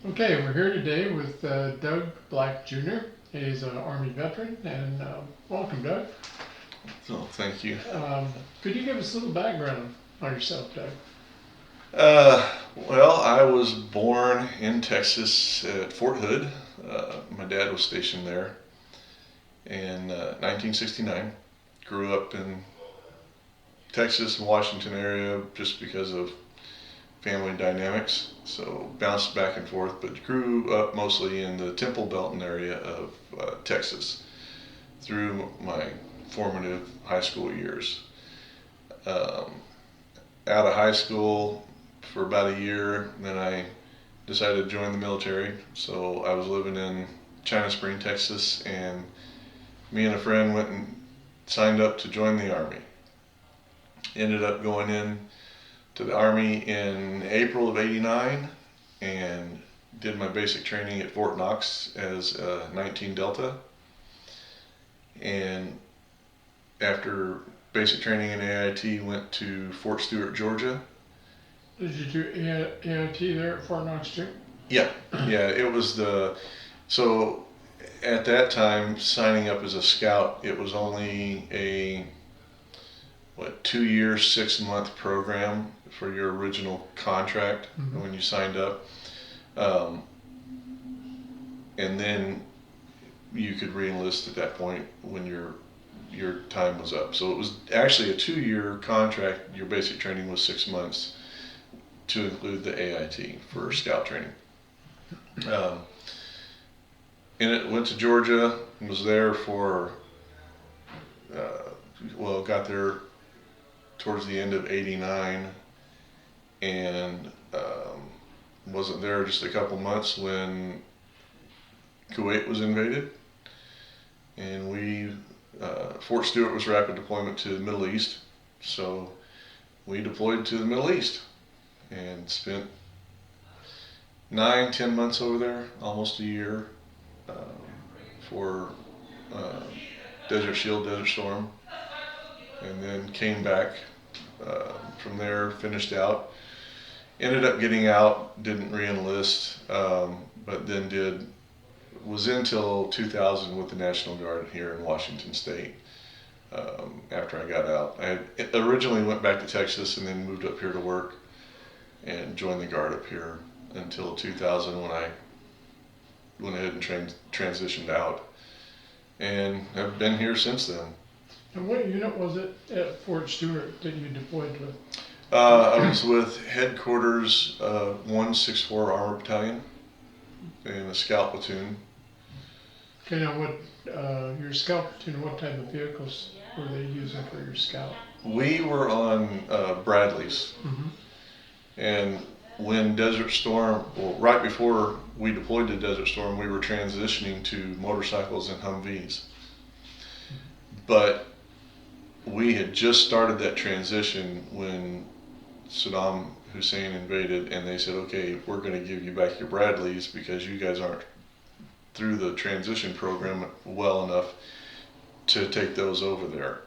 Okay, we're here today with Doug Black Jr. He's an Army veteran, and welcome, Doug. So thank you. Um, could you give us a little background on yourself, Doug? Uh, well, I was born in Texas at Fort Hood. My dad was stationed there in 1969. Grew up in Texas and Washington area just because of family dynamics. So bounced back and forth, but grew up mostly in the Temple Belton area of Texas through my formative high school years. Um, Out of high school for about a year, then I decided to join the military. So I was living in China Spring, Texas, and me and a friend went and signed up to join the Army. Ended up going in to the Army in April of '89 and did my basic training at Fort Knox as a 19 Delta. And after basic training in AIT, went to Fort Stewart, Georgia. Did you do AIT there at Fort Knox too? Yeah, yeah, it was so at that time, signing up as a scout, it was only a 2 year, 6 month program for your original contract when you signed up, um, and then you could reenlist at that point when your time was up. So it was actually a 2 year contract. Your basic training was 6 months to include the AIT for scout training. Um, and it went to Georgia. Was there for got there towards the end of '89, and wasn't there just a couple months when Kuwait was invaded, and Fort Stewart was rapid deployment to the Middle East, so we deployed to the Middle East and spent 9, 10 months over there, almost a year, um, for uh, Desert Shield, Desert Storm, and then came back from there, finished out. Ended up getting out, didn't re-enlist, but then was in till 2000 with the National Guard here in Washington State. After I got out, I originally went back to Texas and then moved up here to work and joined the Guard up here until 2000 when I went ahead and transitioned out, and have been here since then. And what unit was it at Fort Stewart that you deployed with? I was with headquarters 164 Armor Battalion in a scout platoon. Okay, now what your scout platoon? What type of vehicles were they using for your scout? We were on Bradleys, and when Desert Storm, well, right before we deployed to Desert Storm, we were transitioning to motorcycles and Humvees. But we had just started that transition when Saddam Hussein invaded, and they said, okay, we're going to give you back your Bradleys because you guys aren't through the transition program well enough to take those over there.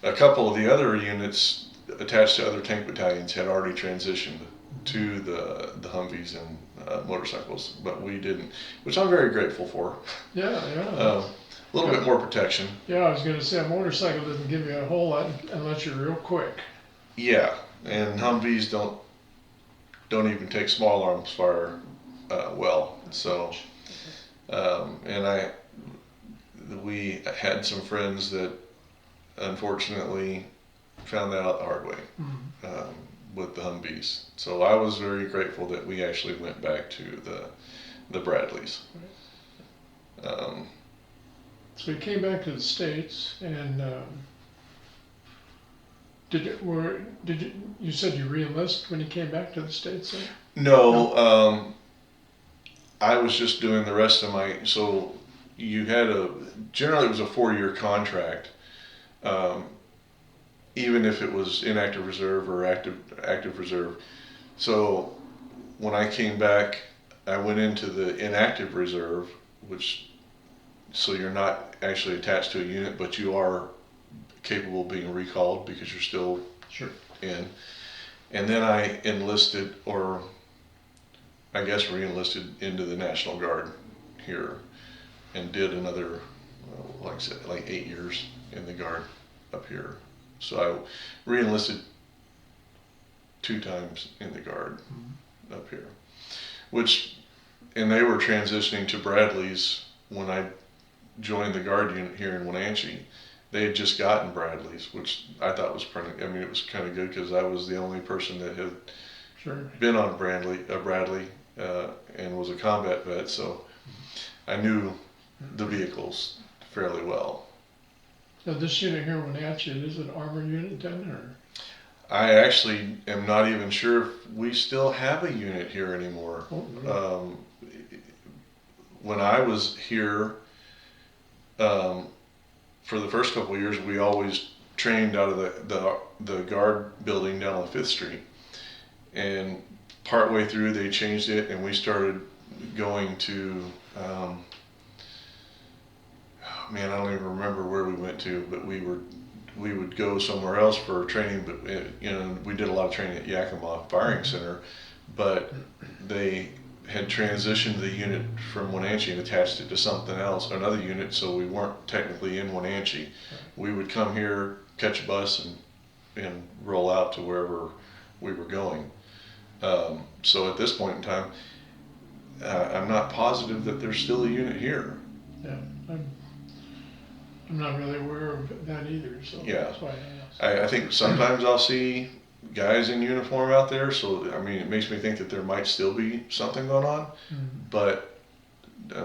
A couple of the other units attached to other tank battalions had already transitioned to the Humvees and motorcycles, but we didn't, which I'm very grateful for. Yeah, yeah. A little bit more protection. Yeah, I was going to say a motorcycle doesn't give you a whole lot unless you're real quick. Yeah, and Humvees don't even take small arms fire well. So, and we had some friends that unfortunately found that out the hard way with the Humvees. So I was very grateful that we actually went back to the Bradleys. So you came back to the States, and you said you reenlisted when you came back to the States? Then? No, I was just doing the rest of so you had generally it was a 4 year contract, um, even if it was inactive reserve or active reserve. So when I came back, I went into the inactive reserve, so you're not actually attached to a unit, but you are capable of being recalled because you're still Sure. in. And then I enlisted, or I guess, re-enlisted into the National Guard here, and did another, like I said, like 8 years in the Guard up here. So I re-enlisted 2 times in the Guard up here, and they were transitioning to Bradley's when I joined the Guard unit here in Wenatchee. They had just gotten Bradley's, which I thought was pretty. I mean, it was kind of good because I was the only person that had been on a Bradley, and was a combat vet, so I knew the vehicles fairly well. So this unit here in Wenatchee, is it an armored unit then, or? I actually am not even sure if we still have a unit here anymore. Oh, really? When I was here, for the first couple of years, we always trained out of the Guard building down on 5th Street. And partway through, they changed it, and we started going to, oh man, I don't even remember where we went to, but we would go somewhere else for training. But we did a lot of training at Yakima Firing Center, but they had transitioned the unit from Wenatchee and attached it to something else, another unit, so we weren't technically in Wenatchee. We would come here, catch a bus, and roll out to wherever we were going. So at this point in time, I'm not positive that there's still a unit here. Yeah, I'm not really aware of that either, so Yeah. that's why I asked. I think sometimes I'll see guys in uniform out there, so I mean, it makes me think that there might still be something going on, but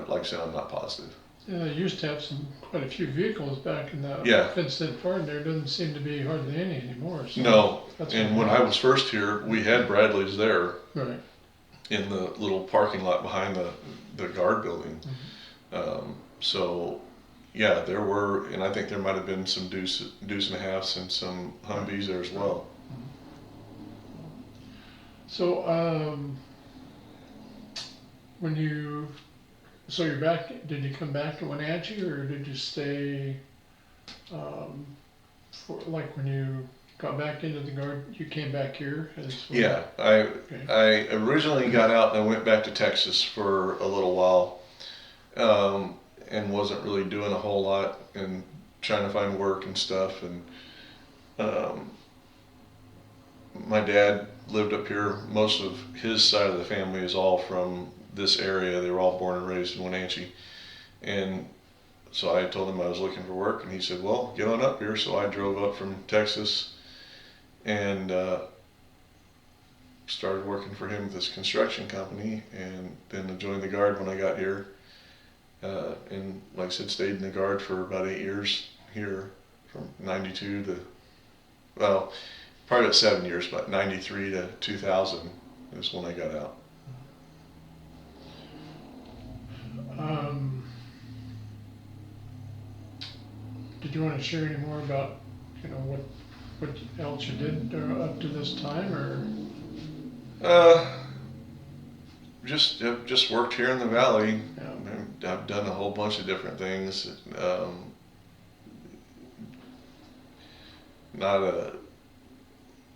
like I said, I'm not positive. Yeah, they used to have quite a few vehicles back in the Yeah. fenced-in part. There doesn't seem to be hardly any anymore. So No, that's and when I was first here, we had Bradley's there right. in the little parking lot behind the Guard building. So yeah, there were, and I think there might have been some deuce and a halfs and some Humvees there as well. So so you're back, did you come back to Wenatchee, or did you stay, for, like when you got back into the Guard, you came back here? Yeah, I originally got out and I went back to Texas for a little while, and wasn't really doing a whole lot and trying to find work and stuff. And my dad lived up here. Most of his side of the family is all from this area. They were all born and raised in Wenatchee. And so I told him I was looking for work, and he said, well, get on up here. So I drove up from Texas and started working for him with this construction company, and then I joined the Guard when I got here. And like I said, stayed in the Guard for about 8 years here, from 92 to, well, probably about 7 years, but 93 to 2000 is when I got out. Did you want to share any more about, what else you did up to this time, or? Just worked here in the valley. Yeah. I've done a whole bunch of different things. Not a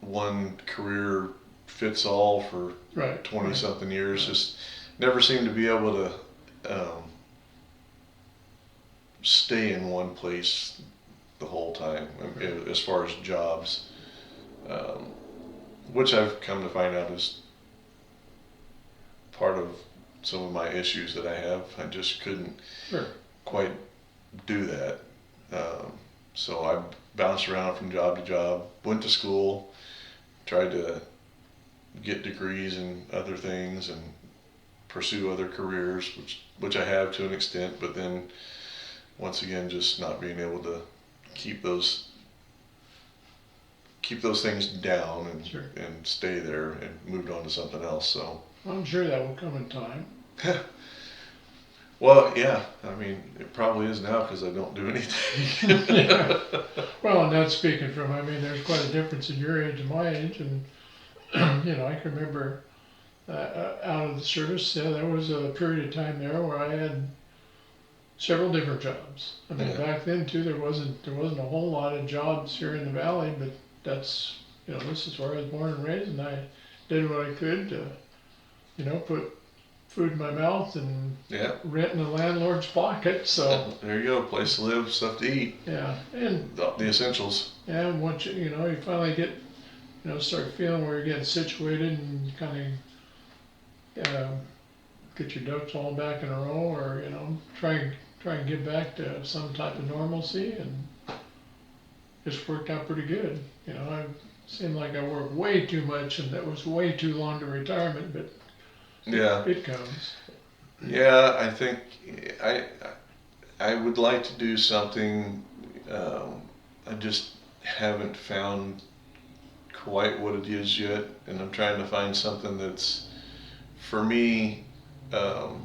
one career fits all for Right. 20 something years. Just never seemed to be able to stay in one place the whole time, as far as jobs, which I've come to find out is part of some of my issues that I have. I just couldn't quite do that. So I bounced around from job to job, went to school, tried to get degrees in other things and pursue other careers, which I have to an extent, but then once again, just not being able to keep those things down and stay there, and moved on to something else. So I'm sure that will come in time. Well, yeah, I mean, it probably is now because I don't do anything. Yeah. Well, and that's speaking from, I mean, there's quite a difference in your age and my age, and I can remember out of the service, there was a period of time there where I had several different jobs. I mean, back then too, there wasn't a whole lot of jobs here in the valley, but this is where I was born and raised, and I did what I could to, put food in my mouth and Yeah. rent in the landlord's pocket. So There you go. Place to live, stuff to eat, yeah, and the essentials. once you finally get start feeling where you're getting situated and kind of get your ducks all back in a row, or try and get back to some type of normalcy, and it's worked out pretty good. I seemed like I worked way too much, and that was way too long to retirement, but Yeah. it comes. Yeah, I think I I would like to do something. I just haven't found quite what it is yet, and I'm trying to find something that's for me, um,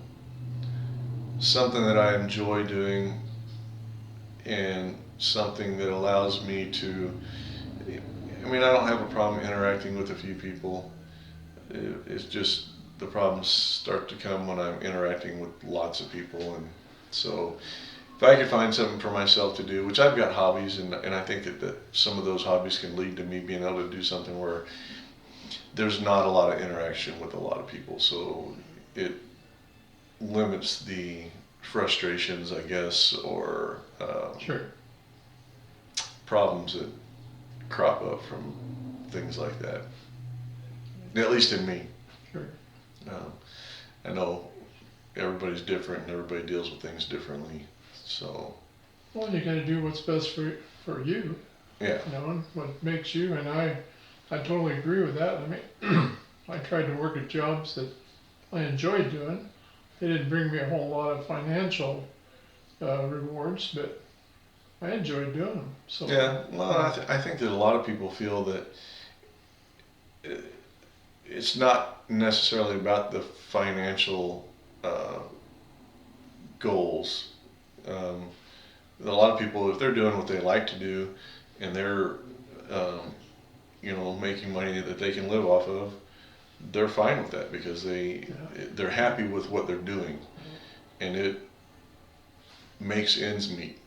something that I enjoy doing, and something that allows me to. I mean, I don't have a problem interacting with a few people. It's just the problems start to come when I'm interacting with lots of people, and so if I could find something for myself to do, which I've got hobbies, and I think that some of those hobbies can lead to me being able to do something where there's not a lot of interaction with a lot of people, so it limits the frustrations, I guess, or Sure. problems that crop up from things like that. At least in me. Sure. Um, I know everybody's different and everybody deals with things differently. So Well, you got to do what's best for you. yeah, And what makes you. And I totally agree with that. I mean, I tried to work at jobs that I enjoyed doing. They didn't bring me a whole lot of financial rewards, but I enjoyed doing them. So yeah. Well, I think that a lot of people feel that uh, it's not necessarily about the financial goals. Um, a lot of people, if they're doing what they like to do, and they're um, making money that they can live off of, they're fine with that because they're happy with what they're doing, and it makes ends meet.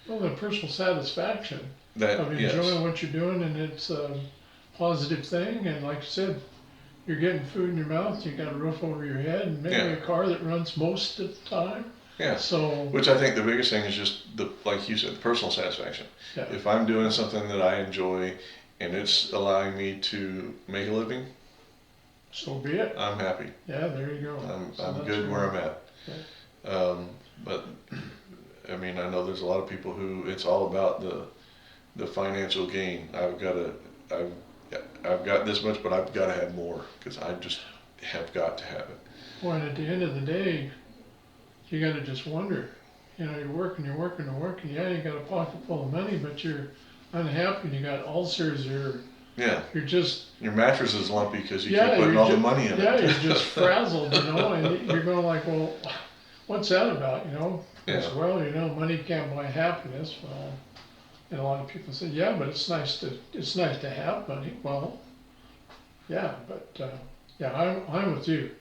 well, the personal satisfaction That of yes, enjoying what you're doing, and it's a positive thing. And like I said, you're getting food in your mouth, you got a roof over your head, and maybe Yeah. a car that runs most of the time. yeah. So Which I think the biggest thing is just like you said, the personal satisfaction. yeah, If I'm doing something that I enjoy and it's allowing me to make a living, so be it. I'm happy. Yeah, there you go. So I'm that's good where I'm at. Yeah. But I mean, I know there's a lot of people who it's all about the financial gain. I've got this much, but I've got to have more because I just have got to have it. Well, and at the end of the day, you got to just wonder. You're working, you're working, and working. Yeah, you got a pocket full of money, but you're unhappy. And you got ulcers. Yeah, You're just your mattress is lumpy because you yeah, keep putting you're all the ju- money in yeah, it. you're just frazzled, and you're going like, well, what's that about? Yeah. Well, money can't buy happiness. Well, and a lot of people say, yeah, but it's nice to have money. Well, yeah, but yeah, I'm with you.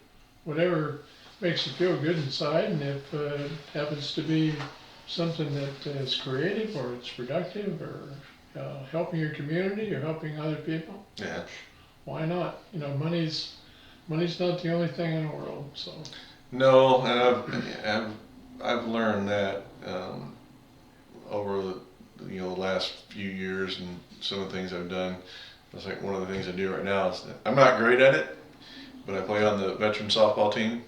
Whatever makes you feel good inside, and if it happens to be something that is creative or it's productive or helping your community or helping other people, Yeah. why not? Money's not the only thing in the world. So No, and I've learned that over the last few years and some of the things I've done. It's like one of the things I do right now is that I'm not great at it, but I play on the veteran softball team.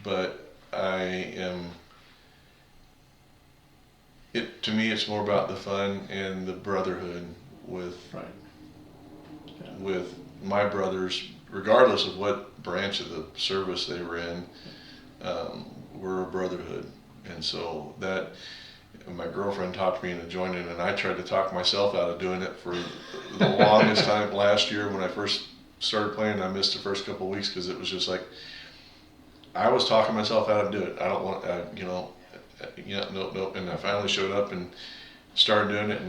But I am. To me, it's more about the fun and the brotherhood with right, yeah, with my brothers, regardless of what branch of the service they were in. We're a brotherhood, and so that my girlfriend talked me into joining, and I tried to talk myself out of doing it for the longest time. Last year, when I first started playing, I missed the first couple of weeks because it was just like I was talking myself out of doing it. I don't want, nope. And I finally showed up and started doing it,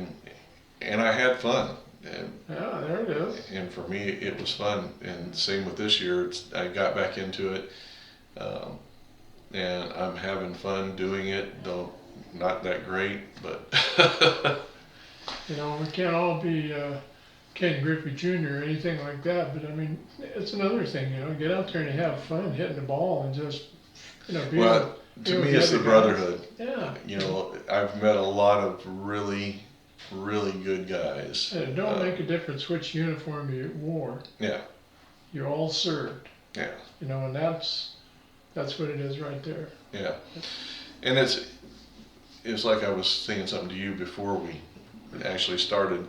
and I had fun. And yeah, there it is. and for me, it was fun. And same with this year. I got back into it, and I'm having fun doing it. Though not that great, but We can't all be Ken Griffey Jr. or anything like that, but I mean, it's another thing, get out there and have fun hitting the ball and just, be Well, be to with me, the it's the other guys. brotherhood. Yeah. I've met a lot of really, really good guys. And it don't make a difference which uniform you wore. Yeah. You all served. Yeah. And that's what it is right there. Yeah. And it's like I was saying something to you before we actually started.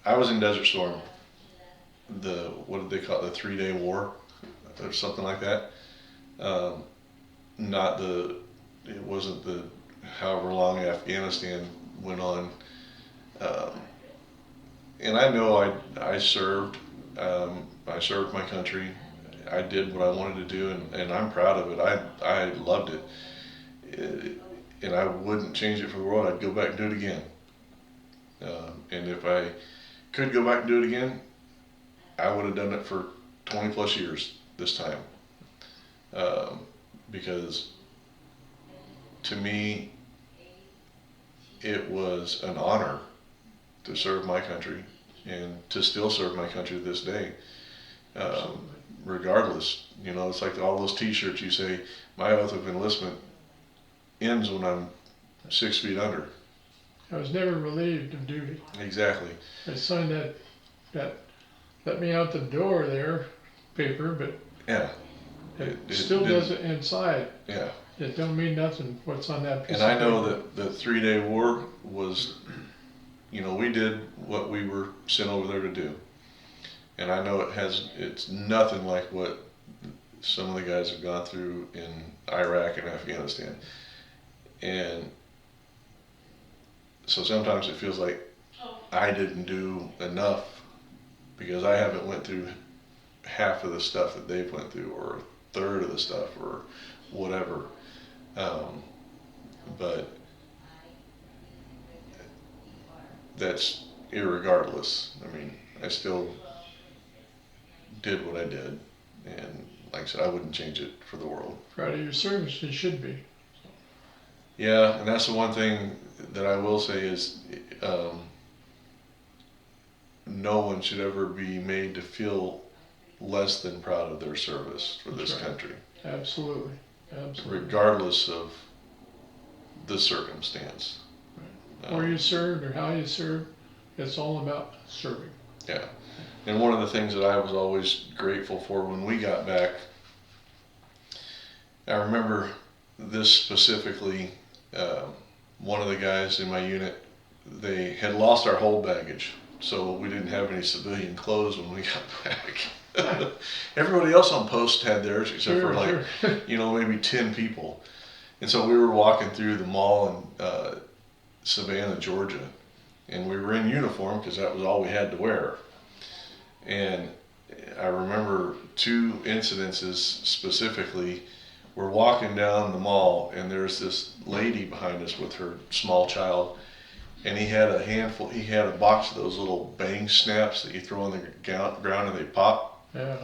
I was in Desert Storm. What did they call it? The 3-day war or something like that. It wasn't the however long Afghanistan went on. And I know I served. I served my country. I did what I wanted to do, and I'm proud of it. I loved it. And I wouldn't change it for the world. I'd go back and do it again. And if I could go back and do it again, I would have done it for 20 plus years this time. Because to me, it was an honor to serve my country and to still serve my country to this day. Regardless, it's like all those t-shirts you say, my oath of enlistment ends when I'm 6 feet under. I was never relieved of duty. Exactly. I signed that let me out the door there paper, but yeah, it still doesn't inside. Yeah. It don't mean nothing what's on that piece. And I know that the 3-day war was, we did what we were sent over there to do. And I know it's nothing like what some of the guys have gone through in Iraq and Afghanistan. And so sometimes it feels like I didn't do enough because I haven't went through half of the stuff that they've went through, or a third of the stuff, or whatever. But that's irregardless. I mean, I still did what I did, and like I said, I wouldn't change it for the world. Proud of your service, it should be. Yeah, and that's the one thing that I will say is no one should ever be made to feel less than proud of their service for this country. Absolutely. Regardless of the circumstance. Right. Where you served or how you served, it's all about serving. Yeah. And one of the things that I was always grateful for when we got back, I remember this specifically, one of the guys in my unit, they had lost our whole baggage, so we didn't have any civilian clothes when we got back. Everybody else on post had theirs except for maybe 10 people. And so we were walking through the mall in Savannah, Georgia, and we were in uniform because that was all we had to wear. And I remember 2 incidences specifically. We're walking down the mall, and there's this lady behind us with her small child, and he had a box of those little bang snaps that you throw on the ground and they pop. Yeah.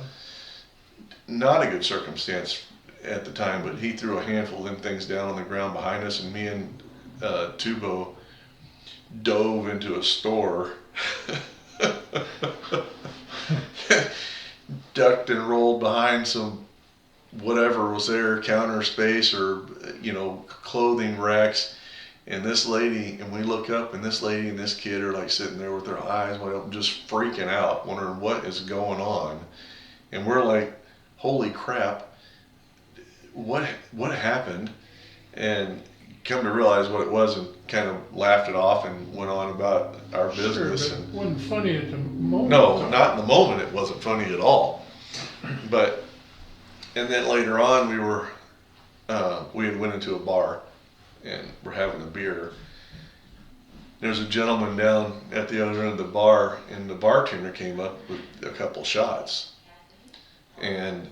Not a good circumstance at the time, but he threw a handful of them things down on the ground behind us, and me and Tubo dove into a store, ducked and rolled behind some whatever was there, counter space or clothing racks, and this lady, and we look up, and this lady and this kid are like sitting there with their eyes wide open, just freaking out, wondering what is going on. And we're like, holy crap, what happened? And come to realize what it was, and kind of laughed it off and went on about our business. Sure, but it wasn't funny at the moment. No, not in the moment. It wasn't funny at all. And then later on, we had went into a bar, and we're having a beer. There's a gentleman down at the other end of the bar, and the bartender came up with a couple shots. And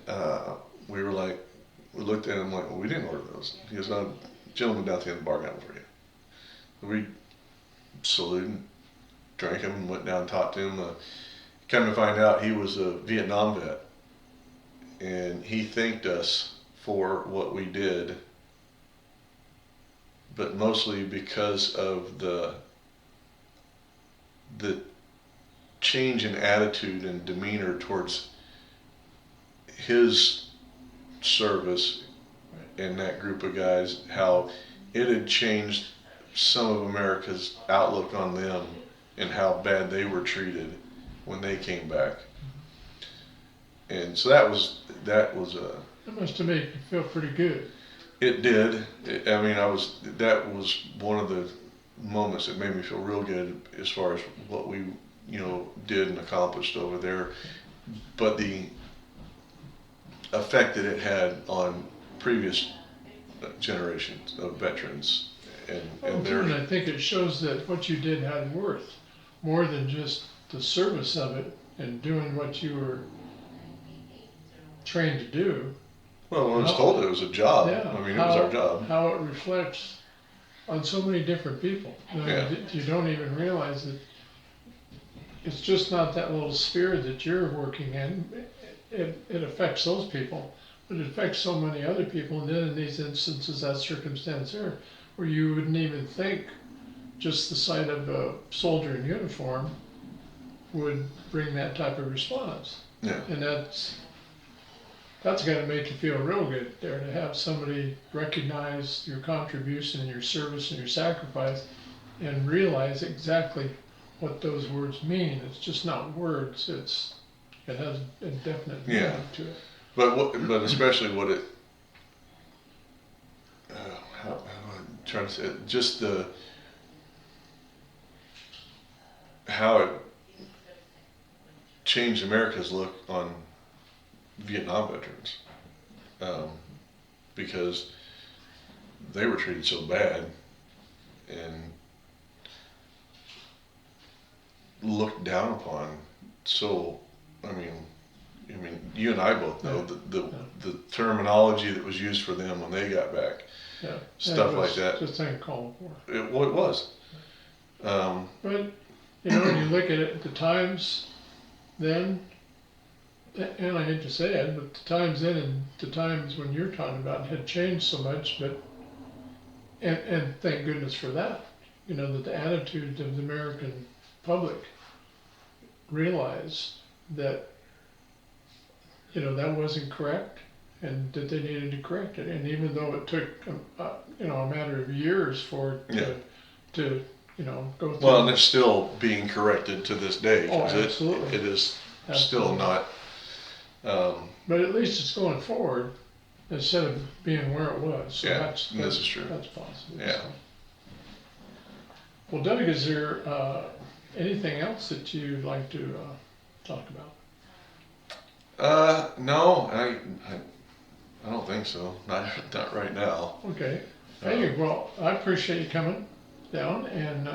we looked at him like, well, we didn't order those. He goes, no, gentleman down at the end of the bar got them for you. We saluted, drank them, and went down and talked to him. Come to find out, he was a Vietnam vet. And he thanked us for what we did, but mostly because of the change in attitude and demeanor towards his service and that group of guys, how it had changed some of America's outlook on them and how bad they were treated when they came back. And so that was That must have made you feel pretty good. it did. That was one of the moments that made me feel real good as far as what we, did and accomplished over there. But the effect that it had on previous generations of veterans And I think it shows that what you did had worth, more than just the service of it and doing what you were trained to do. Well, when I was told it was a job, Yeah, it was our job. How it reflects on so many different people. Yeah. You don't even realize that it's just not that little sphere that you're working in. It affects those people, but it affects so many other people. And then in these instances, that circumstance there, where you wouldn't even think just the sight of a soldier in uniform would bring that type of response. Yeah. And that's got to make you feel real good there, to have somebody recognize your contribution and your service and your sacrifice and realize exactly what those words mean. It's just not words, it has a definite meaning to it. But especially what it, how I'm trying to say it, just how it changed America's look on Vietnam veterans, because they were treated so bad and looked down upon. So, you and I both know the terminology that was used for them when they got back, stuff like that. Just uncalled for. It was. But when you look at it, the times then, and I hate to say it, but the times then and the times when you're talking about had changed so much. But and thank goodness for that. That the attitude of the American public realized that that wasn't correct, and that they needed to correct it. And even though it took a matter of years for it to go through. Well, and it's still being corrected to this day. Oh, absolutely. It is Absolutely. still not. But at least it's going forward instead of being where it was. So this is true. That's positive. Yeah. So. Well, Doug, is there anything else that you'd like to talk about? No, I don't think so. Not right now. Okay. Hey, well, I appreciate you coming down and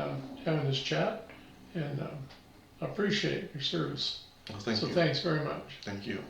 having this chat, and I appreciate your service. Well, thank you. So thanks very much. Thank you.